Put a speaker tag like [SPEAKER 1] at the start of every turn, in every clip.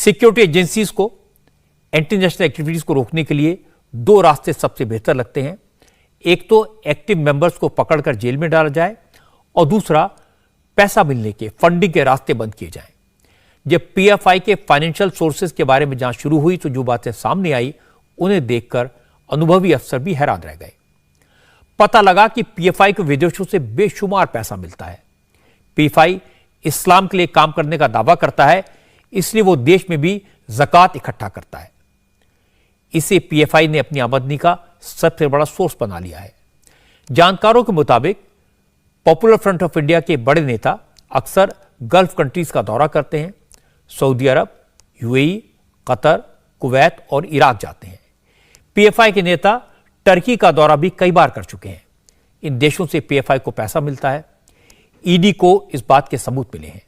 [SPEAKER 1] Security agencies को anti national activities को रोकने के लिए दो रास्ते सबसे बेहतर लगते हैं। एक तो एक्टिव मेंबर्स को पकड़कर जेल में डाला जाए और दूसरा पैसा मिलने के, फंडिंग के रास्ते बंद किए जाएं। जब पीएफआई के फाइनेंशियल सोर्सेज के बारे में जांच शुरू हुई तो जो बातें सामने आई उन्हें देखकर अनुभवी अफसर भी हैरान रह गए। पता लगा कि पीएफआई को विदेशों से बेशुमार पैसा मिलता है। पीएफआई इस्लाम के लिए काम करने का दावा करता है, इसलिए वो देश में भी ज़कात इकट्ठा करता है। इसे पीएफआई ने अपनी आमदनी का सबसे बड़ा सोर्स बना लिया है। जानकारों के मुताबिक पॉपुलर फ्रंट ऑफ इंडिया के बड़े नेता अक्सर गल्फ कंट्रीज का दौरा करते हैं। सऊदी अरब, यूएई, कतर, कुवैत और इराक जाते हैं। पीएफआई के नेता टर्की का दौरा भी कई बार कर चुके हैं। इन देशों से पीएफआई को पैसा मिलता है। ईडी को इस बात के सबूत मिले हैं।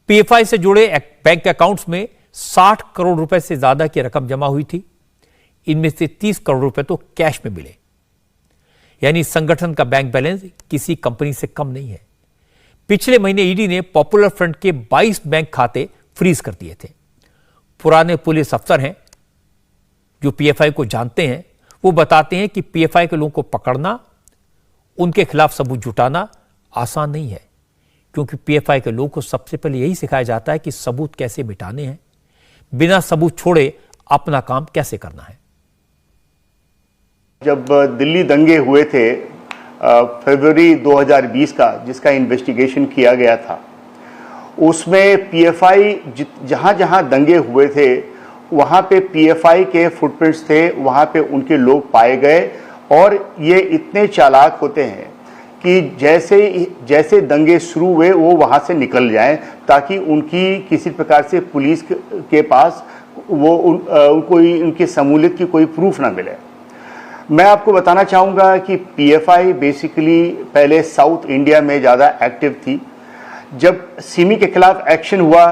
[SPEAKER 1] पीएफआई से जुड़े बैंक अकाउंट्स में 60 करोड़ रुपए से ज्यादा की रकम जमा हुई थी। इनमें से 30 करोड़ रुपए तो कैश में मिले, यानी संगठन का बैंक बैलेंस किसी कंपनी से कम नहीं है। पिछले महीने ईडी ने पॉपुलर फ्रंट के 22 बैंक खाते फ्रीज कर दिए थे। पुराने पुलिस अफसर हैं जो पीएफआई को जानते हैं, वो बताते हैं कि पीएफआई के लोगों को पकड़ना, उनके खिलाफ सबूत जुटाना आसान नहीं है, क्योंकि पीएफआई के लोगों को सबसे पहले यही सिखाया जाता है कि सबूत कैसे मिटाने हैं, बिना सबूत छोड़े अपना काम कैसे करना है।
[SPEAKER 2] जब दिल्ली दंगे हुए थे फरवरी 2020 का, जिसका इन्वेस्टिगेशन किया गया था, उसमें पीएफआई जहां जहां दंगे हुए थे वहां पे पीएफआई के फुटप्रिंट्स थे, वहां पे उनके लोग पाए गए। और ये इतने चालाक होते हैं कि जैसे दंगे शुरू हुए वो वहां से निकल जाएं, ताकि उनकी किसी प्रकार से पुलिस के पास उनको उनकी शमूलियत की कोई प्रूफ ना मिले। मैं आपको बताना चाहूँगा कि पीएफआई बेसिकली पहले साउथ इंडिया में ज़्यादा एक्टिव थी। जब सिमी के खिलाफ एक्शन हुआ,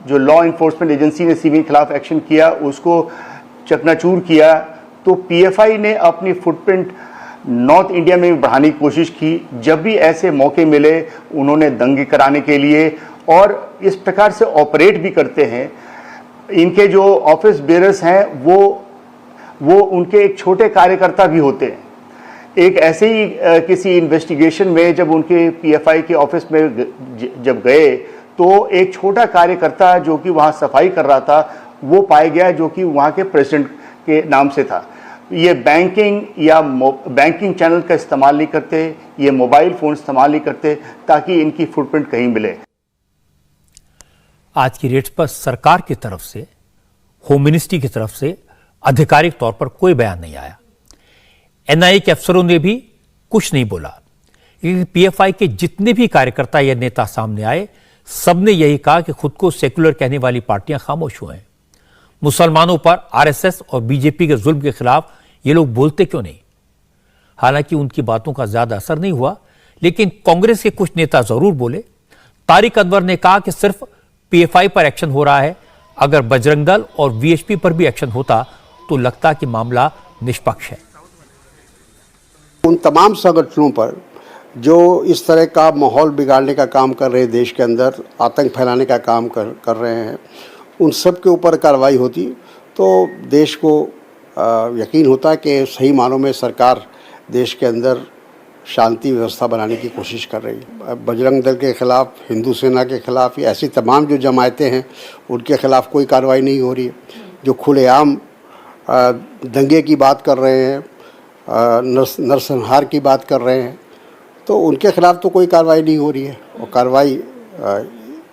[SPEAKER 2] जो लॉ इन्फोर्समेंट एजेंसी ने सिमी के खिलाफ एक्शन किया, उसको चकनाचूर किया, तो पीएफआई ने अपनी फुटप्रिंट नॉर्थ इंडिया में भी बढ़ाने की कोशिश की। जब भी ऐसे मौके मिले उन्होंने दंगे कराने के लिए, और इस प्रकार से ऑपरेट भी करते हैं। इनके जो ऑफिस बेयरर्स हैं वो उनके एक छोटे कार्यकर्ता भी होते हैं। एक ऐसे ही किसी इन्वेस्टिगेशन में जब उनके पीएफआई के ऑफिस में जब गए तो एक छोटा कार्यकर्ता जो कि वहाँ सफाई कर रहा था वो पाया गया, जो कि वहाँ के प्रेसिडेंट के नाम से था। ये बैंकिंग चैनल का इस्तेमाल नहीं करते, ये मोबाइल फोन इस्तेमाल नहीं करते, ताकि इनकी फुटप्रिंट कहीं मिले।
[SPEAKER 1] आज की डेट पर सरकार की तरफ से, होम मिनिस्ट्री की तरफ से आधिकारिक तौर पर कोई बयान नहीं आया। एनआईए के अफसरों ने भी कुछ नहीं बोला। लेकिन पीएफआई के जितने भी कार्यकर्ता या नेता सामने आए, सबने यही कहा कि खुद को सेक्युलर कहने वाली पार्टियां खामोश हुए हैं। मुसलमानों पर आरएसएस और बीजेपी के जुल्म के खिलाफ ये लोग बोलते क्यों नहीं? हालांकि उनकी बातों का ज्यादा असर नहीं हुआ, लेकिन कांग्रेस के कुछ नेता जरूर बोले। तारिक अनवर ने कहा कि सिर्फ पीएफआई पर एक्शन हो रहा है, अगर बजरंग दल और वीएचपी पर भी एक्शन होता तो लगता कि मामला निष्पक्ष है।
[SPEAKER 3] उन तमाम संगठनों पर जो इस तरह का माहौल बिगाड़ने का काम कर रहे हैं, देश के अंदर आतंक फैलाने का काम कर रहे हैं, उन सब के ऊपर कार्रवाई होती तो देश को यकीन होता कि सही मानों में सरकार देश के अंदर शांति व्यवस्था बनाने की कोशिश कर रही है। बजरंग दल के ख़िलाफ़, हिंदू सेना के ख़िलाफ़ या ऐसी तमाम जो जमायतें हैं उनके ख़िलाफ़ कोई कार्रवाई नहीं हो रही है। जो खुलेआम दंगे की बात कर रहे हैं, नरसंहार की बात कर रहे हैं, तो उनके ख़िलाफ़ तो कोई कार्रवाई नहीं हो रही है। और कार्रवाई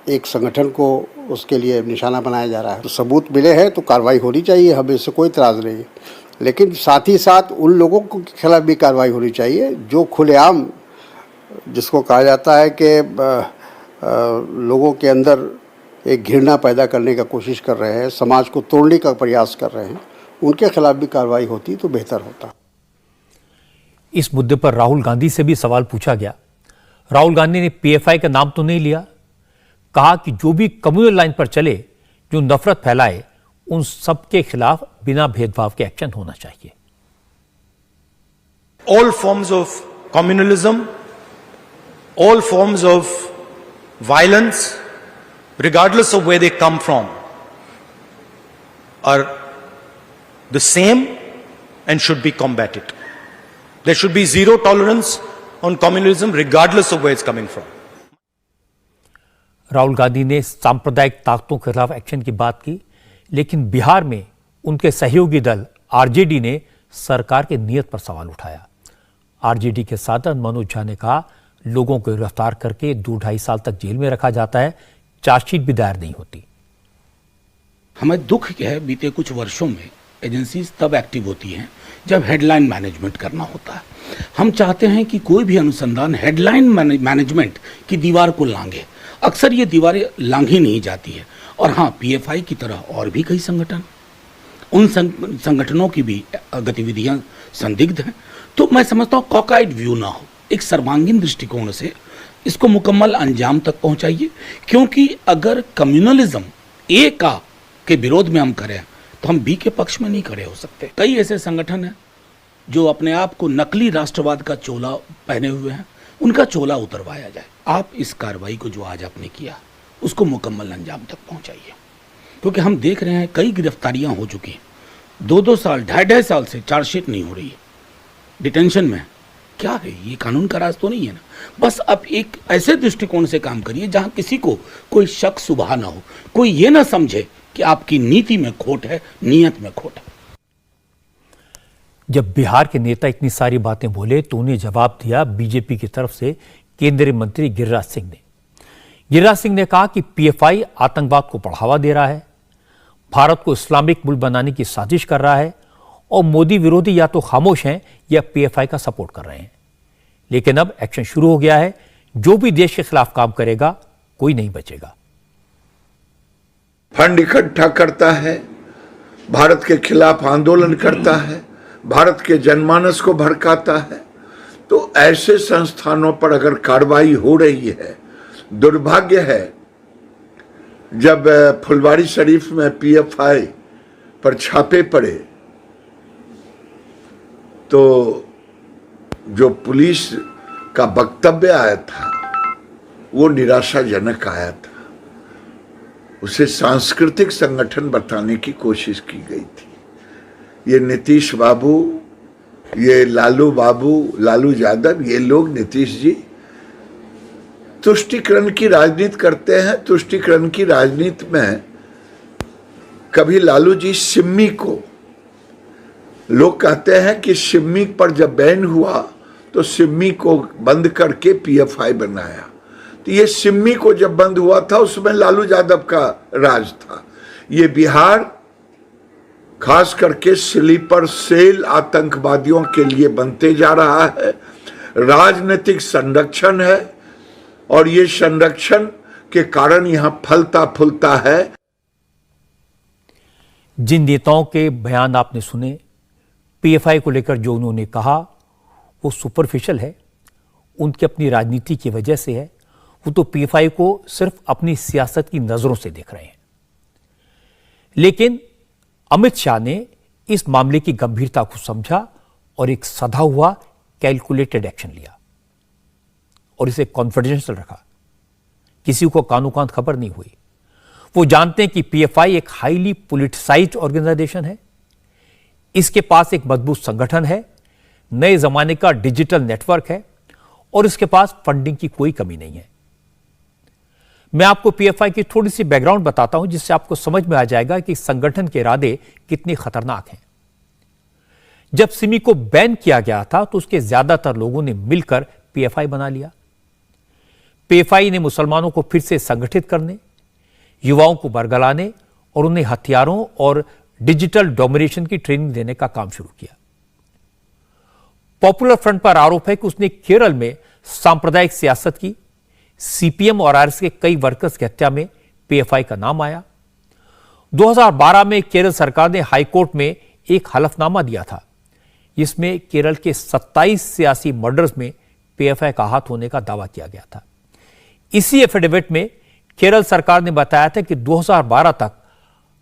[SPEAKER 3] एक संगठन को उसके लिए निशाना बनाया जा रहा है। तो सबूत मिले हैं तो कार्रवाई होनी चाहिए, हमें इससे कोई इतराज़ नहीं है। लेकिन साथ ही साथ उन लोगों के खिलाफ भी कार्रवाई होनी चाहिए जो खुलेआम, जिसको कहा जाता है कि लोगों के अंदर एक घृणा पैदा करने का कोशिश कर रहे हैं, समाज को तोड़ने का प्रयास कर रहे हैं, उनके खिलाफ भी कार्रवाई होती तो बेहतर होता।
[SPEAKER 1] इस मुद्दे पर राहुल गांधी से भी सवाल पूछा गया। राहुल गांधी ने पीएफआई का नाम तो नहीं लिया, कहा कि जो भी कम्युनल लाइन पर चले, जो नफरत फैलाए, उन सबके खिलाफ बिना भेदभाव के एक्शन होना चाहिए।
[SPEAKER 4] All forms of communalism, all forms of violence, regardless of where they come from, are the same and should be combated. There should be zero tolerance on communalism regardless of where it's coming from.
[SPEAKER 1] Rahul Gandhi ने सांप्रदायिक ताकतों के खिलाफ action की बात की, लेकिन बिहार में उनके सहयोगी दल आरजेडी ने सरकार की नीयत पर सवाल उठाया। आरजेडी के सांसद मनोज झा ने कहा, लोगों को गिरफ्तार करके 2-2.5 साल तक जेल में रखा जाता है, चार्जशीट भी दायर नहीं होती।
[SPEAKER 5] हमें दुख है, बीते कुछ वर्षों में एजेंसीज तब एक्टिव होती हैं जब हेडलाइन मैनेजमेंट करना होता है। हम चाहते हैं कि कोई भी अनुसंधान हेडलाइन मैनेजमेंट की दीवार को लांघे। अक्सर ये दीवारें लांघी नहीं जाती है। और हाँ, पीएफआई की तरह और भी कई संगठन, उन संगठनों की भी गतिविधियां संदिग्ध हैं। तो मैं समझता हूँ कॉकआइड व्यू ना हो, एक सर्वांगीण दृष्टिकोण से इसको मुकम्मल अंजाम तक पहुंचाइए। क्योंकि अगर कम्युनलिज्म ए के विरोध में हम करें तो हम बी के पक्ष में नहीं खड़े हो सकते। कई ऐसे संगठन हैं जो अपने आप को नकली राष्ट्रवाद का चोला पहने हुए हैं, उनका चोला उतरवाया जाए। आप इस कार्रवाई को जो आज आपने किया उसको मुकम्मल अंजाम तक पहुंचाइए। क्योंकि हम देख रहे हैं कई गिरफ्तारियां हो चुकी हैं, 2-2 साल 2.5 साल से चार्जशीट नहीं हो रही है, डिटेंशन में। क्या है ये? कानून का राज तो नहीं है ना। बस अब एक ऐसे दृष्टिकोण से काम करिए जहां किसी को कोई शक सुबह ना हो, कोई ये ना समझे कि आपकी नीति में खोट है, नियत में खोट है।
[SPEAKER 1] जब बिहार के नेता इतनी सारी बातें बोले तो उन्हें जवाब दिया बीजेपी की तरफ से केंद्रीय मंत्री गिरिराज सिंह ने। गिरिराज सिंह ने कहा कि पीएफआई आतंकवाद को बढ़ावा दे रहा है, भारत को इस्लामिक मुल्क बनाने की साजिश कर रहा है और मोदी विरोधी या तो खामोश हैं या पीएफआई का सपोर्ट कर रहे हैं। लेकिन अब एक्शन शुरू हो गया है, जो भी देश के खिलाफ काम करेगा कोई नहीं बचेगा।
[SPEAKER 6] फंड इकट्ठा करता है, भारत के खिलाफ आंदोलन करता है, भारत के जनमानस को भड़काता है, तो ऐसे संस्थानों पर अगर कार्रवाई हो रही है, दुर्भाग्य है जब फुलवारी शरीफ में पीएफआई पर छापे पड़े तो जो पुलिस का वक्तव्य आया था वो निराशाजनक आया था। उसे सांस्कृतिक संगठन बताने की कोशिश की गई थी। ये नीतीश बाबू, ये लालू बाबू, लालू यादव, ये लोग, नीतीश जी तुष्टीकरण की राजनीति करते हैं। तुष्टीकरण की राजनीति में कभी लालू जी सिम्मी को, लोग कहते हैं कि सिम्मी पर जब बैन हुआ तो सिम्मी को बंद करके पीएफआई बनाया। तो ये सिम्मी को जब बंद हुआ था उसमें लालू यादव का राज था। ये बिहार खास करके स्लीपर सेल आतंकवादियों के लिए बनते जा रहा है। राजनीतिक संरक्षण है और ये संरक्षण के कारण यहां फलता फूलता है।
[SPEAKER 1] जिन नेताओं के बयान आपने सुने, पीएफआई को लेकर जो उन्होंने कहा वो सुपरफिशियल है, उनकी अपनी राजनीति की वजह से है। वो तो पीएफआई को सिर्फ अपनी सियासत की नजरों से देख रहे हैं। लेकिन अमित शाह ने इस मामले की गंभीरता को समझा और एक सधा हुआ कैलकुलेटेड एक्शन लिया और इसे कॉन्फिडेंशियल रखा। किसी को कानो कान खबर नहीं हुई। वो जानते हैं कि पीएफआई एक हाईली पॉलिटिसाइज्ड ऑर्गेनाइजेशन है, इसके पास एक मजबूत संगठन है, नए जमाने का डिजिटल नेटवर्क है और इसके पास फंडिंग की कोई कमी नहीं है। मैं आपको पीएफआई की थोड़ी सी बैकग्राउंड बताता हूं जिससे आपको समझ में आ जाएगा कि संगठन के इरादे कितने खतरनाक हैं। जब सिमी को बैन किया गया था तो उसके ज्यादातर लोगों ने मिलकर पीएफआई बना लिया। पीएफआई ने मुसलमानों को फिर से संगठित करने, युवाओं को बरगलाने और उन्हें हथियारों और डिजिटल डोमिनेशन की ट्रेनिंग देने का काम शुरू किया। पॉपुलर फ्रंट पर आरोप है कि उसने केरल में सांप्रदायिक सियासत की। सीपीएम और आरएस के कई वर्कर्स की हत्या में पीएफआई का नाम आया। 2012 में केरल सरकार ने हाईकोर्ट में एक हलफनामा दिया था जिसमें केरल के 27 सियासी मर्डर्स में पीएफआई का हाथ होने का दावा किया गया था। इसी एफिडेविट में केरल सरकार ने बताया था कि 2012 तक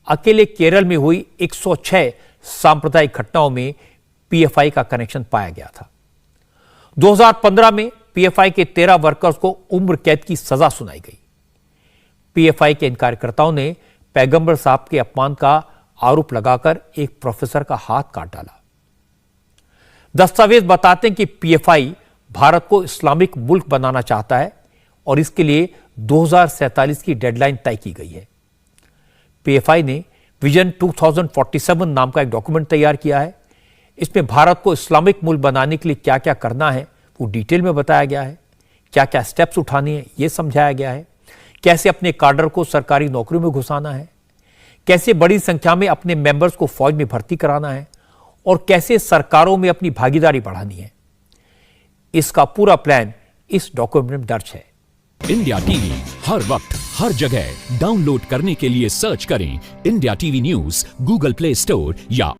[SPEAKER 1] अकेले केरल में हुई 106 सांप्रदायिक घटनाओं में पीएफआई का कनेक्शन पाया गया था। 2015 में पीएफआई के 13 वर्कर्स को उम्र कैद की सजा सुनाई गई। पीएफआई के इन कार्यकर्ताओं ने पैगंबर साहब के अपमान का आरोप लगाकर एक प्रोफेसर का हाथ काट डाला। दस्तावेज बताते हैं कि पीएफआई भारत को इस्लामिक मुल्क बनाना चाहता है और इसके लिए 2047 की डेडलाइन तय की गई है। पीएफआई ने विजन 2047 नाम का एक डॉक्यूमेंट तैयार किया है। इसमें भारत को इस्लामिक मुल्क बनाने के लिए क्या क्या करना है वो डिटेल में बताया गया है। क्या क्या स्टेप्स उठाने हैं ये समझाया गया है। कैसे अपने काडर को सरकारी नौकरियों में घुसाना है, कैसे बड़ी संख्या में अपने मेंबर्स को फौज में भर्ती कराना है और कैसे सरकारों में अपनी भागीदारी बढ़ानी है। इसका पूरा प्लान इस डॉक्यूमेंट में दर्ज है।
[SPEAKER 7] इंडिया टीवी हर वक्त हर जगह डाउनलोड करने के लिए सर्च करें India TV news Google play store या